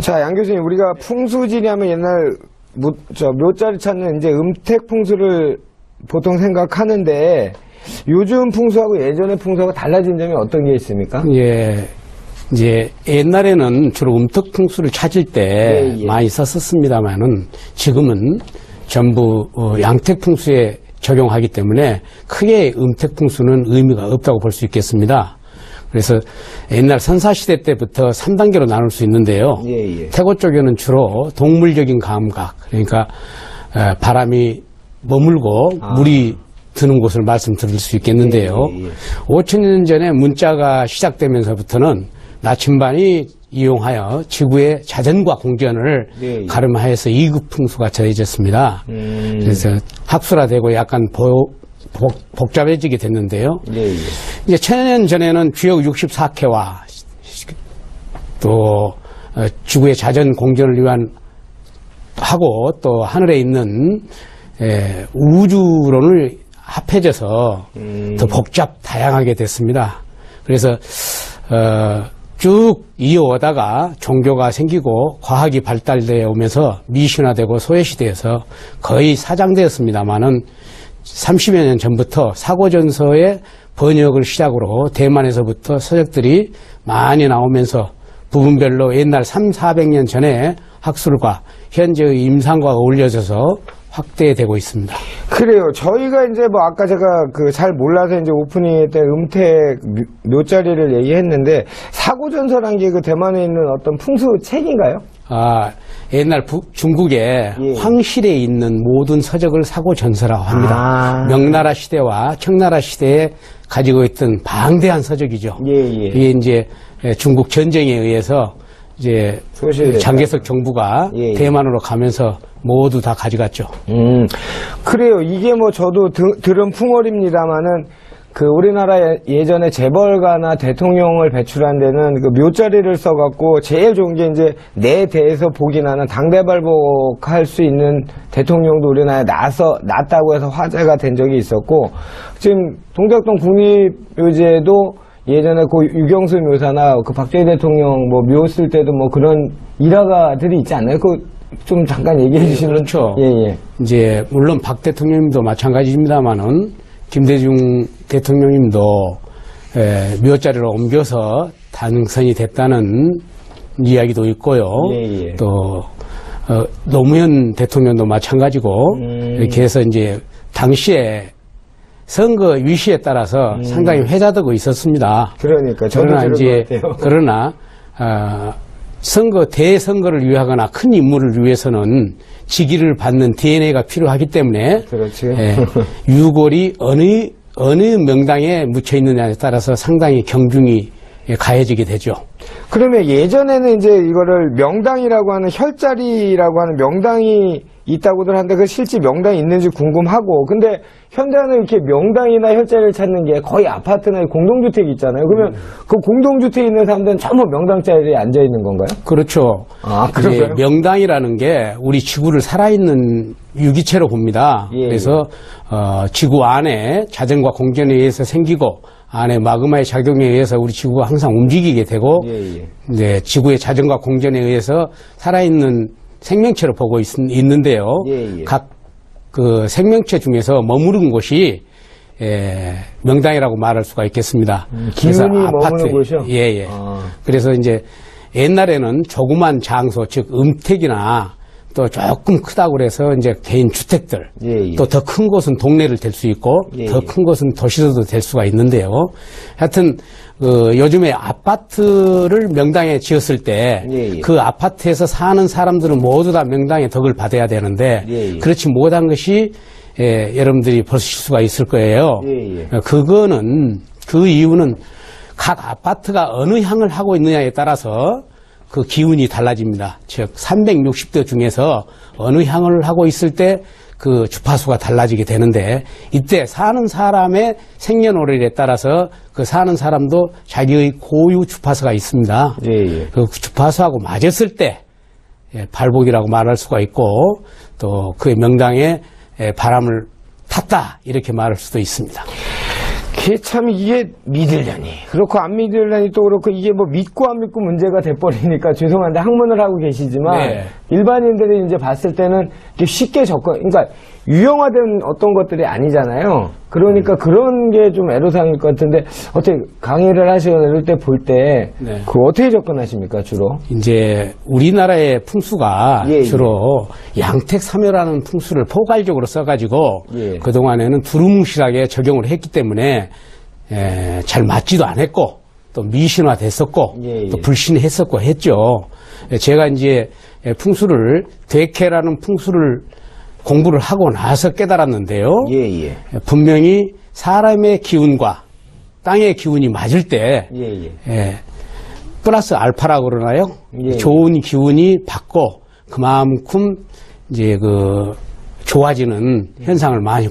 자, 양 교수님, 우리가 풍수지리 하면 옛날 묘자리 찾는 이제 음택 풍수를 보통 생각하는데 요즘 풍수하고 예전의 풍수하고 달라진 점이 어떤 게 있습니까? 예. 이제 옛날에는 주로 음택 풍수를 찾을 때 많이 썼었습니다만은 지금은 전부 양택 풍수에 적용하기 때문에 크게 음택 풍수는 의미가 없다고 볼 수 있겠습니다. 그래서 옛날 선사시대 때부터 3단계로 나눌 수 있는데요. 태고 쪽에는 주로 동물적인 감각, 그러니까 바람이 머물고 물이 드는 곳을 말씀드릴 수 있겠는데요. 5,000년 전에 문자가 시작되면서부터는 나침반이 이용하여 지구의 자전과 공전을 가름하여서 2급 풍수가 정해졌습니다. 그래서 학술화되고 약간 복잡해지게 됐는데요. 이제 1,000년 전에는 주역 64개와 또 지구의 자전 공전을 위한 하고 또 하늘에 있는 우주론을 합해져서 더 다양하게 됐습니다. 그래서 쭉 이어오다가 종교가 생기고 과학이 발달되어 오면서 미신화되고 소외시대에서 거의 사장되었습니다만은 30여 년 전부터 사고전서의 번역을 시작으로 대만에서부터 서적들이 많이 나오면서 부분별로 옛날 300~400년 전의 학술과 현재의 임상과 어울려져서 확대되고 있습니다. 그래요. 저희가 이제 뭐 아까 제가 잘 몰라서 이제 오프닝 때 음택 묘자리를 얘기했는데 사고전서란 게 대만에 있는 어떤 풍수 책인가요? 옛날 중국의 황실에 있는 모든 서적을 사고전서라고 합니다. 명나라 시대와 청나라 시대에 가지고 있던 방대한 서적이죠. 이게 이제 중국 전쟁에 의해서 이제 장개석 정부가 대만으로 가면서 모두 다 가져갔죠. 그래요. 이게 뭐 저도 들은 풍월입니다만은 우리나라 예전에 재벌가나 대통령을 배출한 데는 묘자리를 써갖고 제일 좋은 게 이제 내 대에서 복이 나는 당대발복할 수 있는 대통령도 우리나라에 났다고 해서 화제가 된 적이 있었고, 지금 동작동 국립묘지에도 예전에 유경수 묘사나 박정희 대통령 묘 쓸 때도 그런 일화가들이 있지 않나요? 좀 잠깐 얘기해 주시면. 그렇죠. 이제 물론 박 대통령님도 마찬가지입니다만은 김대중 대통령님도 묘자리로 옮겨서 당선이 됐다는 이야기도 있고요. 또 노무현 대통령도 마찬가지고 이렇게 해서 이제 당시에 선거 위시에 따라서 상당히 회자되고 있었습니다. 그러니까 저도 그러나 대선거를 위하거나 큰 임무를 위해서는 직위를 받는 DNA가 필요하기 때문에 유골이 어느 명당에 묻혀 있느냐에 따라서 상당히 경중이 가해지게 되죠. 그러면 예전에는 이제 이거를 명당이라고 하는 혈자리라고 하는 명당이 있다고들 하는데 실제 명당이 있는지 궁금하고, 근데 현대는 이렇게 명당이나 혈자리를 찾는 게 거의 아파트나 공동주택이 있잖아요. 그러면 공동주택에 있는 사람들은 전부 명당 자리에 앉아 있는 건가요? 그렇죠. 그런가요? 명당이라는 게 우리 지구를 살아있는 유기체로 봅니다. 그래서 지구 안에 자전과 공전에 의해서 생기고 안에 마그마의 작용에 의해서 우리 지구가 항상 움직이게 되고 지구의 자전과 공전에 의해서 살아있는 생명체로 보고 있는데요. 각 생명체 중에서 머무른 곳이 명당이라고 말할 수가 있겠습니다. 기운이 머무는 곳이요? 그래서 이제 옛날에는 조그만 장소, 즉 음택이나 또 조금 크다고 그래서 이제 개인 주택들, 또 더 큰 곳은 동네를 될 수 있고 더 큰 곳은 도시로도 될 수가 있는데요. 하여튼 요즘에 아파트를 명당에 지었을 때 그 아파트에서 사는 사람들은 모두 다 명당의 덕을 받아야 되는데 그렇지 못한 것이 여러분들이 보실 수가 있을 거예요. 그 이유는 각 아파트가 어느 향을 하고 있느냐에 따라서 그 기운이 달라집니다. 즉 360도 중에서 어느 향을 하고 있을 때 그 주파수가 달라지게 되는데, 이때 사는 사람의 생년월일에 따라서 그 사는 사람도 자기의 고유 주파수가 있습니다. 그 주파수하고 맞았을 때 발복이라고 말할 수가 있고, 또 그 명당에 바람을 탔다 이렇게 말할 수도 있습니다. 참 이게 믿으려니 그렇고 안 믿으려니 또 그렇고 이게 뭐 믿고 안 믿고 문제가 돼버리니까 죄송한데 학문을 하고 계시지만 네. 일반인들이 이제 봤을 때는 이렇게 쉽게 그러니까 유형화된 어떤 것들이 아니잖아요. 그러니까 그런 게 좀 애로사항일 것 같은데 어떻게 강의를 하시거나 이럴 때 볼 때 네. 그 어떻게 접근하십니까 주로? 이제 우리나라의 풍수가 예, 예. 주로 양택삼효라는 풍수를 포괄적으로 써가지고 예. 그동안에는 두루뭉실하게 적용을 했기 때문에 잘 맞지도 않았고 또 미신화됐었고 예, 예. 또 불신했었고 했죠. 제가 이제 풍수를 대캐라는 풍수를 공부를 하고 나서 깨달았는데요. 예예. 분명히 사람의 기운과 땅의 기운이 맞을 때 예예. 플러스 알파라고 그러나요? 예. 좋은 기운이 받고 그만큼 이제 그 좋아지는 현상을 많이